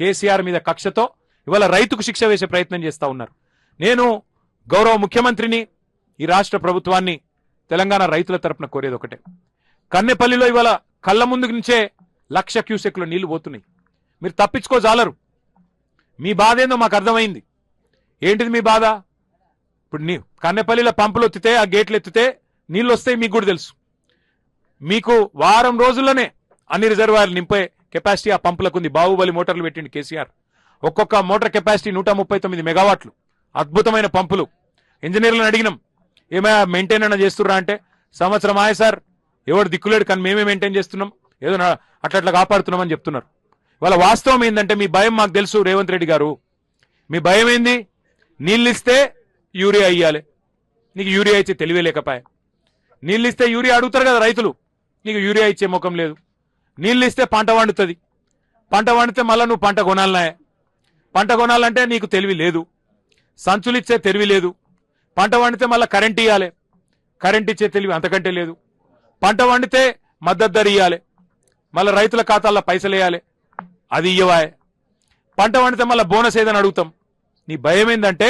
కేసీఆర్ మీద కక్షతో ఇవాళ రైతుకు శిక్ష వేసే ప్రయత్నం చేస్తా ఉన్నారు. నేను గౌరవ ముఖ్యమంత్రిని, ఈ రాష్ట్ర ప్రభుత్వాన్ని, తెలంగాణ రైతుల తరపున కోరేది ఒకటే. కన్నెపల్లిలో ఇవాళ కళ్ళ ముందు నుంచే 1,00,000 క్యూసెక్ల నీళ్లు పోతున్నాయి. మీరు తప్పించుకోజాలరు. మీ బాధ ఏందో మాకు అర్థమైంది. ఏంటిది మీ బాధ? ఇప్పుడు కన్నెపల్లిలో పంపులు ఎత్తితే, ఆ గేట్లు ఎత్తితే నీళ్ళు వస్తాయి, మీకు కూడా తెలుసు. మీకు వారం రోజుల్లోనే అన్ని రిజర్వాయర్లు నింపే కెపాసిటీ ఆ పంపులకు ఉంది. బాహుబలి మోటార్లు పెట్టింది కేసీఆర్. ఒక్కొక్క మోటార్ కెపాసిటీ 139 మెగావాట్లు. అద్భుతమైన పంపులు. ఇంజనీర్లను అడిగినాం, ఏమైనా మెయింటైన్ అయినా చేస్తుర్రా అంటే, సంవత్సరం ఆయే సార్, ఎవరు దిక్కులేడు, కానీ మేమే మెయింటైన్ చేస్తున్నాం, ఏదో అట్లా కాపాడుతున్నామని చెప్తున్నారు. వాళ్ళ వాస్తవం ఏంటంటే, మీ భయం మాకు తెలుసు రేవంత్ రెడ్డి గారు. మీ భయం ఏంది? నీళ్ళు ఇస్తే యూరియా ఇయ్యాలి. నీకు యూరియా ఇచ్చే తెలివే లేకపాయ. నీళ్ళు ఇస్తే యూరియా అడుగుతారు కదా రైతులు, నీకు యూరియా ఇచ్చే ముఖం లేదు. నీళ్ళు ఇస్తే పంట వండుతుంది. పంట వండితే మళ్ళీ నువ్వు పంట కొనాలనే. పంట కొనాలంటే నీకు తెలివి లేదు. సంచులు ఇచ్చే తెలివి లేదు. పంట వండితే మళ్ళీ కరెంట్ ఇవ్వాలి. కరెంట్ ఇచ్చే తెలివి అంతకంటే లేదు. పంట వండితే మద్దతు ధర ఇవ్వాలి. మళ్ళీ రైతుల ఖాతాల్లో పైసలు వేయాలి, అది ఇయ్యవాయే. పంట వండితే మళ్ళీ బోనస్ ఏదని అడుగుతాం. నీ భయం ఏంటంటే,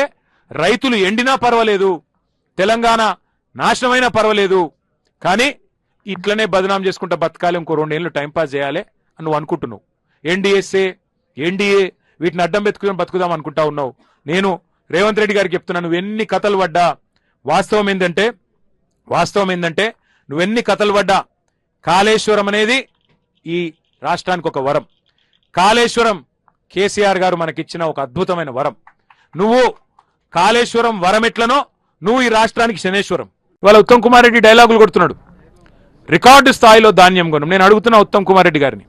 రైతులు ఎండినా పర్వాలేదు, తెలంగాణ నాశనమైనా పర్వాలేదు, కానీ ఇట్లనే బదనాం చేసుకుంటా బతకాలి, ఇంకో 2 ఏళ్ళు టైంపాస్ చేయాలి అని నువ్వు అనుకుంటున్నావు. ఎన్డీఏ వీటిని అడ్డం పెట్టుకుని బతుకుదాం అనుకుంటా ఉన్నావు. నేను రేవంత్ రెడ్డి గారికి చెప్తున్నా, నువ్వు ఎన్ని కథలు పడ్డా, వాస్తవం ఏంటంటే నువ్వెన్ని కథలు పడ్డా, కాళేశ్వరం అనేది ఈ రాష్ట్రానికి ఒక వరం. కాళేశ్వరం కేసీఆర్ గారు మనకిచ్చిన ఒక అద్భుతమైన వరం. నువ్వు కాళేశ్వరం వరం ఎట్లనో నువ్వు ఈ రాష్ట్రానికి శనేశ్వరం. ఇవాళ ఉత్తమ్ కుమార్ రెడ్డి డైలాగులు కొడుతున్నాడు, రికార్డు స్థాయిలో ధాన్యం కొనం. నేను అడుగుతున్నా ఉత్తమ్ కుమార్ రెడ్డి గారిని,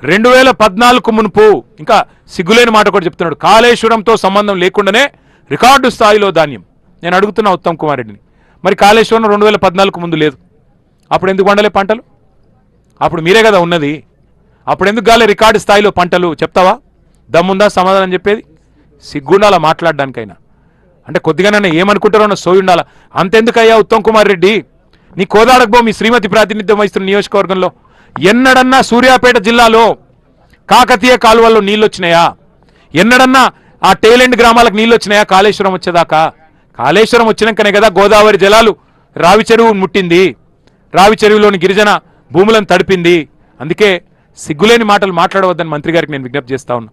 2014 మునుపు, ఇంకా సిగ్గులేని మాట కూడా చెప్తున్నాడు, కాళేశ్వరంతో సంబంధం లేకుండానే రికార్డు స్థాయిలో ధాన్యం. నేను అడుగుతున్నా ఉత్తమ్ కుమార్ రెడ్డిని, మరి కాళేశ్వరం 2014 ముందు లేదు, అప్పుడు ఎందుకు పండలే పంటలు? అప్పుడు మీరే కదా ఉన్నది, అప్పుడు ఎందుకు గాలే రికార్డు స్థాయిలో పంటలు? చెప్తావా? దమ్ముందా సమాధానం చెప్పేది? సిగ్గుండాలా మాట్లాడడానికైనా? అంటే కొద్దిగానే ఏమనుకుంటారో అన్న సోయి ఉండాలా. అంతెందుకయ్యా ఉత్తమ్ కుమార్ రెడ్డి, నీ కోదాడకు మీ శ్రీమతి ప్రాతినిధ్యం వహిస్తున్న నియోజకవర్గంలో ఎన్నడన్నా సూర్యాపేట జిల్లాలో కాకతీయ కాలువల్లో నీళ్ళు వచ్చినాయా? ఎన్నడన్నా ఆ టేలెంట్ గ్రామాలకు నీళ్ళు వచ్చినాయా? కాళేశ్వరం వచ్చేదాకా. కాళేశ్వరం వచ్చినాకనే కదా గోదావరి జలాలు రావి చెరువు ముట్టింది, రావి చెరువులోని గిరిజన భూములను తడిపింది. అందుకే సిగ్గులేని మాటలు మాట్లాడవద్దని మంత్రి గారికి నేను విజ్ఞప్తి చేస్తా ఉన్నా.